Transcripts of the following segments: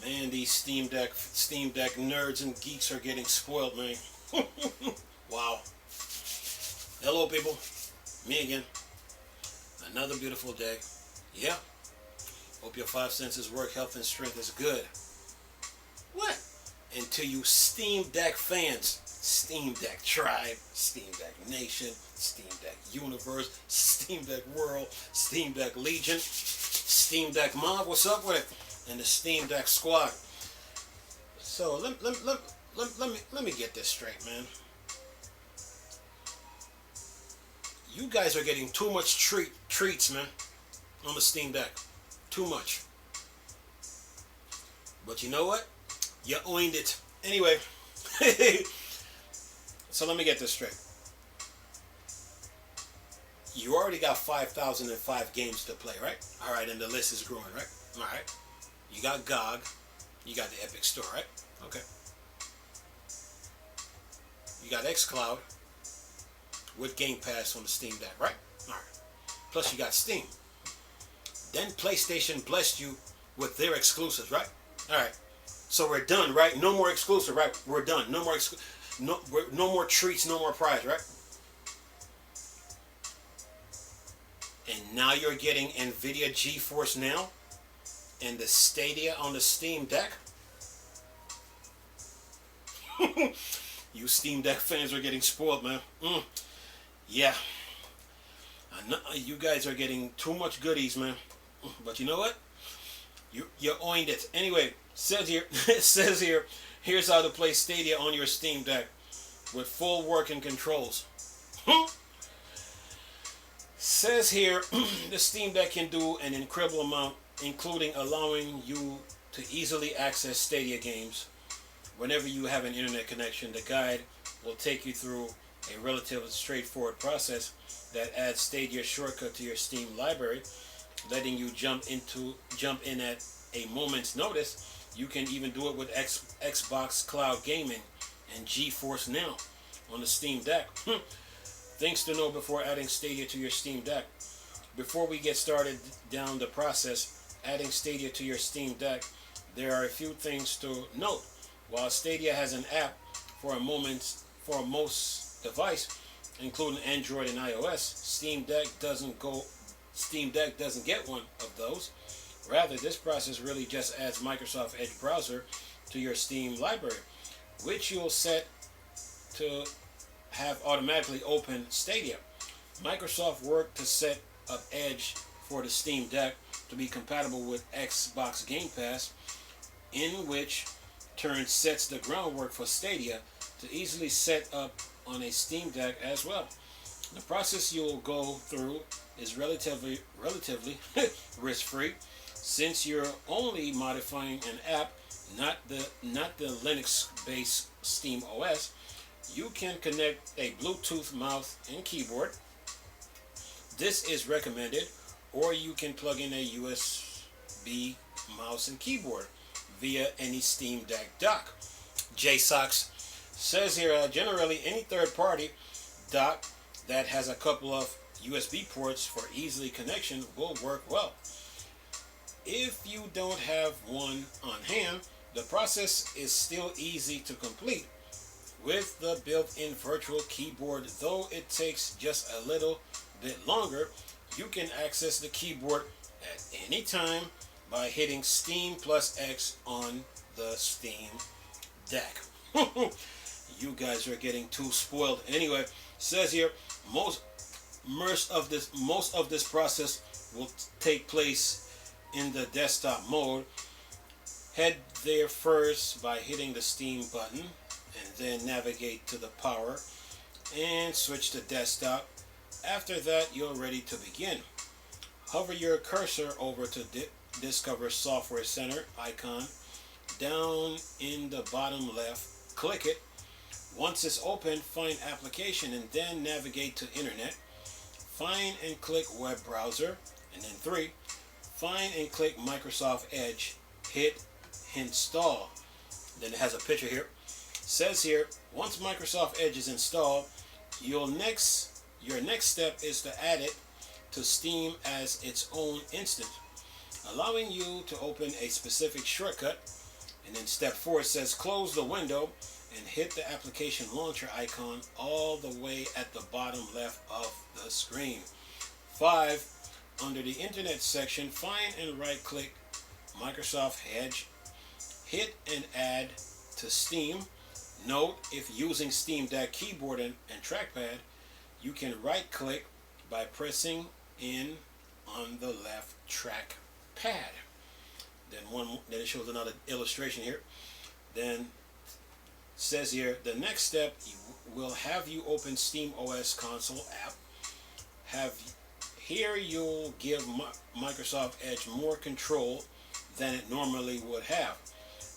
Man, these Steam Deck nerds and geeks are getting spoiled, man. Wow. Hello, people. Me again. Another beautiful day. Yeah. Hope your five senses work. Health and strength is good. What? And to you Steam Deck fans, Steam Deck Tribe, Steam Deck Nation, Steam Deck Universe, Steam Deck World, Steam Deck Legion, Steam Deck Mob, what's up with it? And the Steam Deck Squad. So let me get this straight, man. You guys are getting too much treats, man, on the Steam Deck. Too much. But you know what? You owned it. Anyway, so let me get this straight. You already got 5,005 games to play, right? All right, and the list is growing, right? All right. You got GOG. You got the Epic Store, right? Okay. You got xCloud with Game Pass on the Steam Deck, right? All right. Plus you got Steam. Then PlayStation blessed you with their exclusives, right? All right. So we're done, right? No more exclusive, right? We're done. No more no more treats, no more prize, right? And now you're getting Nvidia Geforce now and the Stadia on the Steam Deck. You Steam Deck fans are getting spoiled, man. Yeah. You guys are getting too much goodies, man. But you know what? You owned it. Anyway, it says here, here's how to play Stadia on your Steam Deck with full working controls. Says here, the Steam Deck can do an incredible amount, including allowing you to easily access Stadia games whenever you have an internet connection. The guide will take you through a relatively straightforward process that adds Stadia shortcut to your Steam library, letting you jump in at a moment's notice. You can even do it with Xbox Cloud Gaming and GeForce Now on the Steam Deck. Things to know before adding Stadia to your Steam Deck. Before we get started down the process, adding Stadia to your Steam Deck, there are a few things to note. While Stadia has an app for most device, including Android and iOS, Steam Deck doesn't get one of those. Rather, this process really just adds Microsoft Edge browser to your Steam library, which you'll set to have automatically open Stadia. Microsoft worked to set up Edge for the Steam Deck to be compatible with Xbox Game Pass, in which turn sets the groundwork for Stadia to easily set up on a Steam Deck as well. The process you'll go through is relatively risk-free, since you're only modifying an app, not the Linux-based Steam OS. You can connect a Bluetooth mouse and keyboard. This is recommended, or you can plug in a USB mouse and keyboard via any Steam Deck dock. JSOX says here, generally any third-party dock that has a couple of USB ports for easy connection will work well. If you don't have one on hand, the process is still easy to complete with the built-in virtual keyboard. Though it takes just a little bit longer, you can access the keyboard at any time by hitting Steam plus X on the Steam Deck. You guys are getting too spoiled. Anyway, says here most of this process will take place in the desktop mode. Head there first by hitting the Steam button and then navigate to the power and switch to desktop. After that, you're ready to begin. Hover your cursor over to Discover Software Center icon down in the bottom left. Click it. Once it's open, find Application and then navigate to Internet. Find and click Web Browser, and then 3. Find and click Microsoft Edge. Hit Install. Then it has a picture here. Says here, once Microsoft Edge is installed, your next step is to add it to Steam as its own instance. allowing you to open a specific shortcut. And then step 4 says close the window and hit the application launcher icon all the way at the bottom left of the screen. 5. Under the internet section, find and right click Microsoft Edge. Hit and add to Steam. Note, if using Steam Deck keyboard and trackpad, you can right click by pressing in on the left trackpad. Then it shows another illustration here. Then says here, the next step will have you open Steam OS console app. Here you'll give Microsoft Edge more control than it normally would have.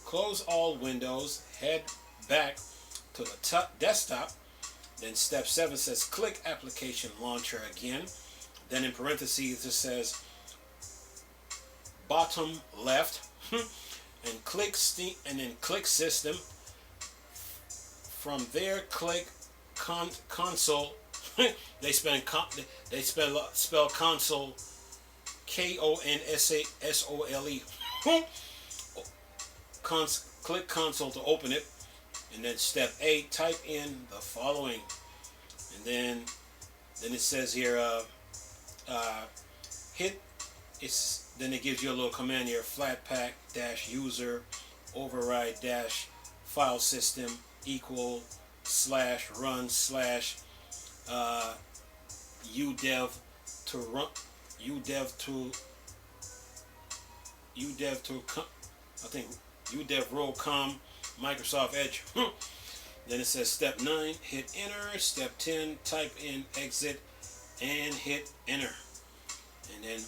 Close all windows, head back to the top desktop. Then step 7 says click application launcher again. Then in parentheses it says bottom left and click Steam and then click system. From there click console. They spell console KONSOLE. Click console to open it, and then step 8 type in the following, and then it says here then it gives you a little command here, flatpak -user override -file system equal /run udev to run udev to I think udev roll.com Microsoft Edge. Then it says step 9 hit enter. Step 10 type in exit and hit enter. And then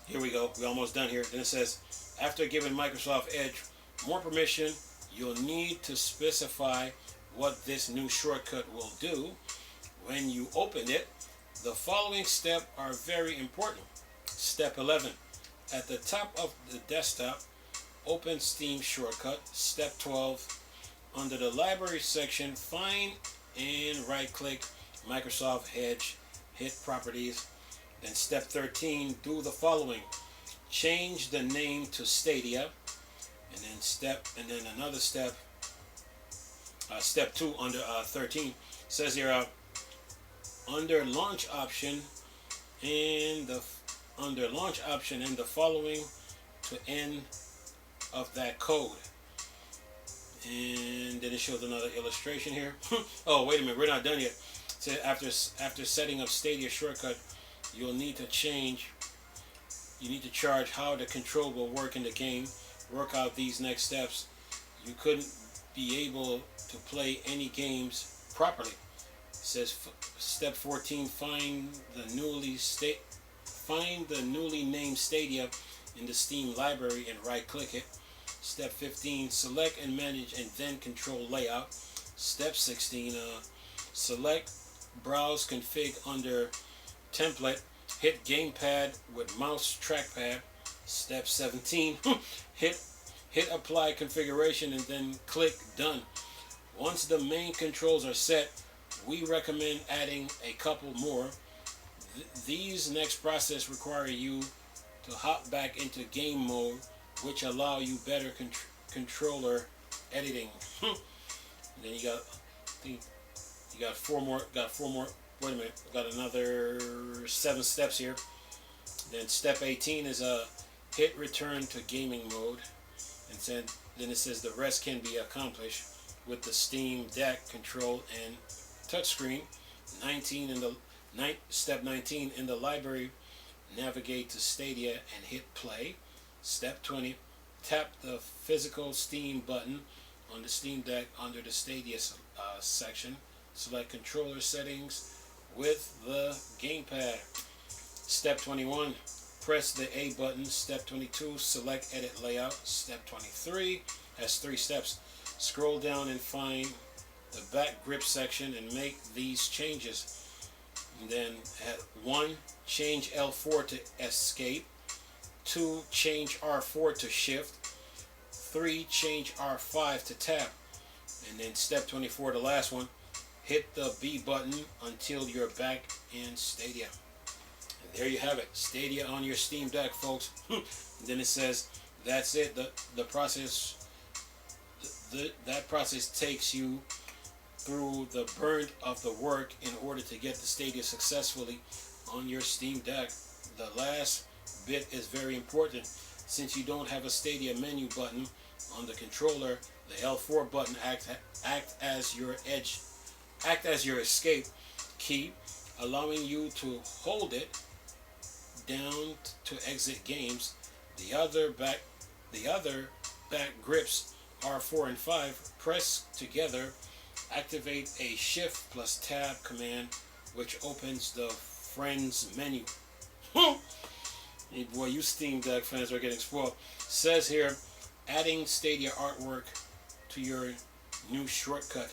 here we go, we're almost done here. Then it says after giving Microsoft Edge more permission, you'll need to specify what this new shortcut will do. When you open it, the following steps are very important. Step 11, at the top of the desktop, open Steam shortcut. Step 12, under the library section, find and right click Microsoft Edge, hit properties. Then step 13, do the following: change the name to Stadia. And then another step, step 2 under 13 says here under launch option and the following to end of that code. And then it shows another illustration here. Oh, wait a minute, we're not done yet. So after setting up Stadia shortcut, you'll need to charge how the control will work in the game. Work out these next steps. You couldn't be able to play any games properly. It says step 14, find the newly named Stadia in the Steam library and right click it. Step 15, select and manage and then control layout. Step 16, select browse config under template, hit gamepad with mouse trackpad. Step 17, hit apply configuration and then click done. Once the main controls are set, we recommend adding a couple more. These next process require you to hop back into game mode, which allow you better controller editing. And then you got four more. Wait a minute, got another 7 steps here. Then step 18 is hit return to gaming mode, and then it says the rest can be accomplished with the Steam Deck control and touchscreen. Step 19 in the library, navigate to Stadia and hit play. Step 20, tap the physical Steam button on the Steam Deck under the Stadia section. Select controller settings with the gamepad. Step 21, press the A button. Step 22, select edit layout. Step 23 has 3 steps. Scroll down and find the back grip section and make these changes. And then at 1, change L4 to escape. 2, change R4 to shift. 3, change R5 to tap. And then step 24, the last one, hit the B button until you're back in Stadia. And there you have it. Stadia on your Steam Deck, folks. Then it says that's it. The process that process takes you through the burnt of the work in order to get the Stadia successfully on your Steam Deck. The last bit is very important. Since you don't have a Stadia menu button on the controller, the L4 button act as your escape key, allowing you to hold it down to exit games. The other back grips R4 and 5 press together activate a Shift plus Tab command, which opens the Friends menu. Hey boy, you Steam Deck fans are getting spoiled. Says here, adding Stadia artwork to your new shortcut.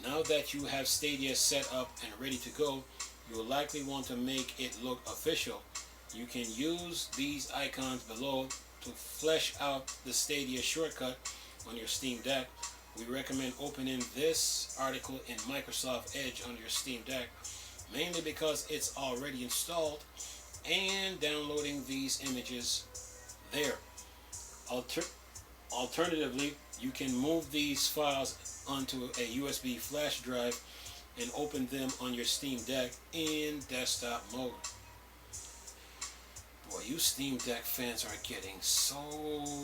Now that you have Stadia set up and ready to go, you will likely want to make it look official. You can use these icons below to flesh out the Stadia shortcut on your Steam Deck. We recommend opening this article in Microsoft Edge on your Steam Deck, mainly because it's already installed, and downloading these images there. Alternatively, you can move these files onto a USB flash drive and open them on your Steam Deck in desktop mode. Boy, you Steam Deck fans are getting so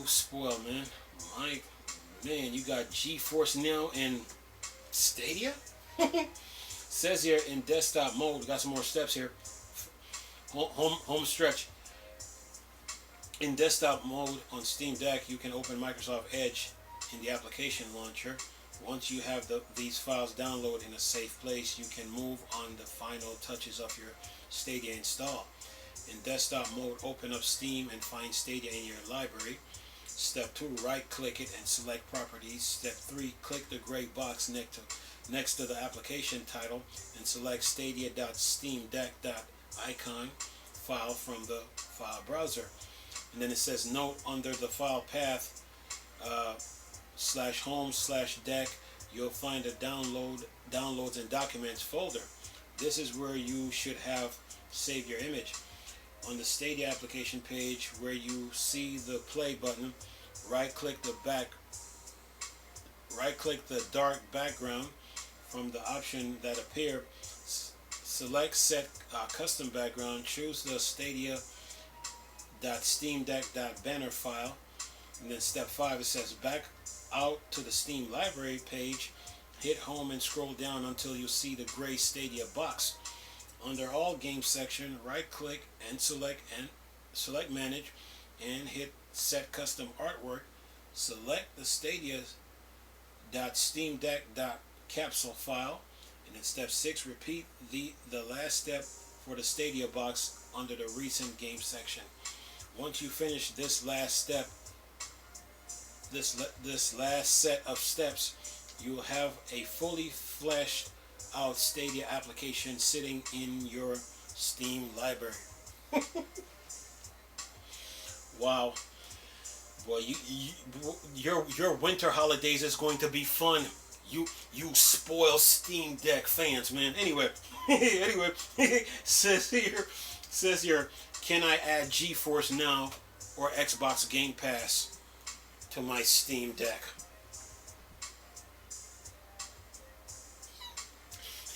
spoiled, man. Man, you got Geforce now in Stadia? Says here in desktop mode, we got some more steps here. Home stretch. In desktop mode on Steam Deck, you can open Microsoft Edge in the application launcher. Once you have these files downloaded in a safe place, you can move on the final touches of your Stadia install. In desktop mode, open up Steam and find Stadia in your library. Step 2, right-click it and select Properties. Step 3, click the gray box next to the application title and select stadia.steamdeck.icon file from the file browser. And then it says note under the file path /home/deck, you'll find a downloads and documents folder. This is where you should have saved your image. On the Stadia application page, where you see the play button, right-click the dark background from the option that appear. Select set custom background. Choose the stadia.steamdeck.banner file. And then step 5, it says back out to the Steam library page. Hit home and scroll down until you see the gray Stadia box. Under all games section, right click and select manage and hit set custom artwork. Select the stadia.steamdeck.capsule file. And in step 6, repeat the last step for the Stadia box under the recent game section. Once you finish this last step, this last set of steps, you will have a fully fleshed out Stadia application sitting in your Steam library. Wow, boy, your winter holidays is going to be fun. You spoil Steam Deck fans, man. Anyway, says here, can I add Geforce Now or Xbox Game Pass to my Steam Deck?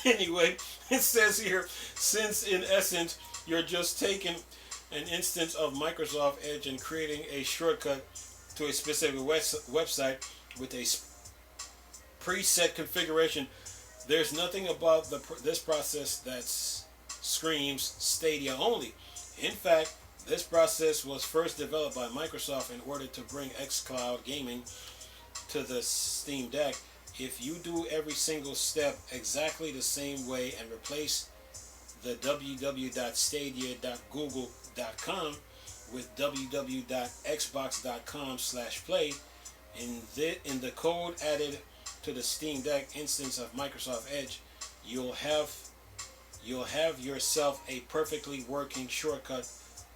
Anyway, it says here, since in essence you're just taking an instance of Microsoft Edge and creating a shortcut to a specific website with a preset configuration, there's nothing about this process that screams Stadia only. In fact, this process was first developed by Microsoft in order to bring xCloud gaming to the Steam Deck. If you do every single step exactly the same way and replace the www.stadia.google.com with www.xbox.com/play in the code added to the Steam Deck instance of Microsoft Edge, you'll have yourself a perfectly working shortcut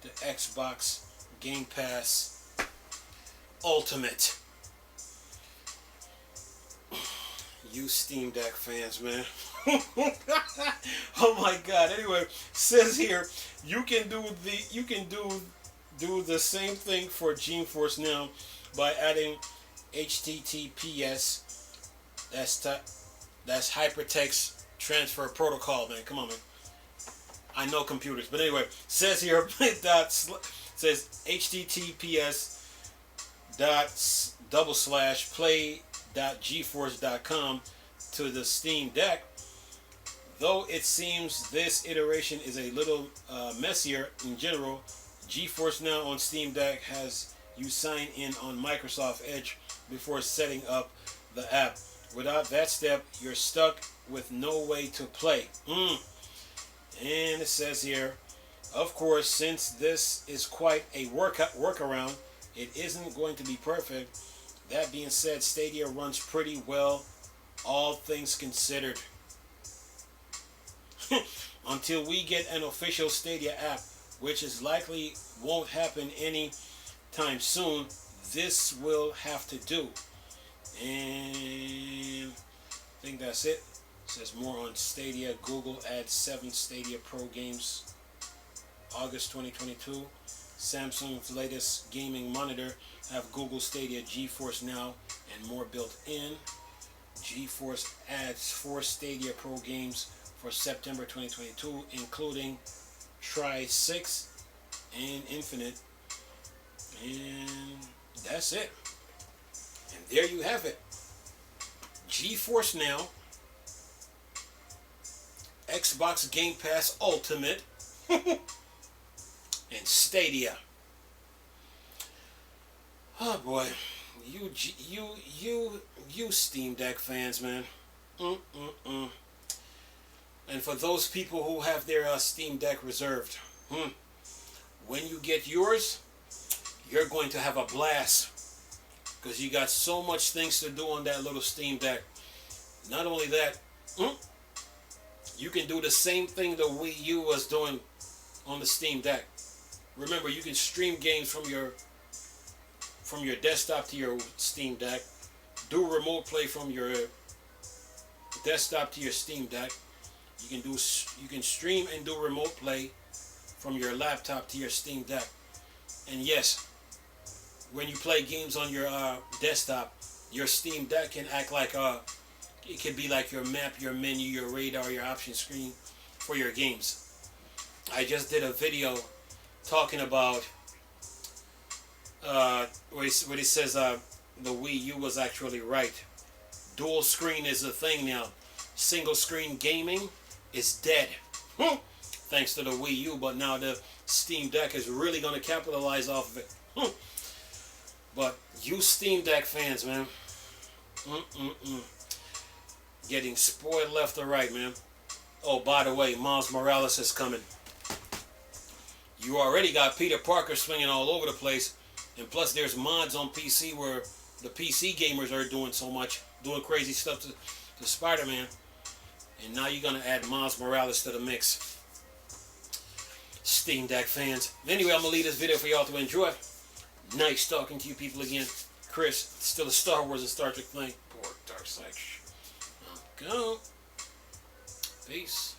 to Xbox Game Pass Ultimate. You Steam Deck fans, man. Oh my God. Anyway, says here you can do the same thing for Geforce now by adding HTTPS. That's hypertext transfer protocol, man. Come on, man. I know computers, but anyway, says here says HTTPS /play.geforce.com to the Steam Deck. Though it seems this iteration is a little messier in general, Geforce Now on Steam Deck has you sign in on Microsoft Edge before setting up the app. Without that step, you're stuck with no way to play. And it says here, of course, since this is quite a workaround, it isn't going to be perfect. That being said, Stadia runs pretty well, all things considered. Until we get an official Stadia app, which is likely won't happen any time soon, this will have to do. And I think that's it. It says more on Stadia. Google adds 7 Stadia Pro games August 2022. Samsung's latest gaming monitor have Google Stadia, Geforce Now, and more built in. Geforce adds 4 Stadia Pro games for September 2022, including Try 6 and Infinite. And that's it. And there you have it. Geforce Now, Xbox Game Pass Ultimate, and Stadia. Oh boy, you Steam Deck fans, man. And for those people who have their Steam Deck reserved, when you get yours, you're going to have a blast because you got so much things to do on that little Steam Deck. Not only that, you can do the same thing the Wii U was doing on the Steam Deck. Remember, you can stream games from your desktop to your Steam Deck, do remote play from your desktop to your Steam Deck. You can stream and do remote play from your laptop to your Steam Deck. And yes, when you play games on your desktop, your Steam Deck can act like it could be like your map, your menu, your radar, your option screen for your games. I just did a video talking about where he says the Wii U was actually right. Dual screen is a thing now. Single screen gaming is dead. Thanks to the Wii U, but now the Steam Deck is really going to capitalize off of it. But you Steam Deck fans, man. Getting spoiled left or right, man. Oh, by the way, Miles Morales is coming. You already got Peter Parker swinging all over the place. And plus there's mods on PC where the PC gamers are doing so much, doing crazy stuff to Spider-Man. And now you're going to add Miles Morales to the mix. Steam Deck fans. Anyway, I'm going to leave this video for y'all to enjoy. Nice talking to you people again. Chris, still a Star Wars and Star Trek thing. Poor Dark Side. Go. Peace.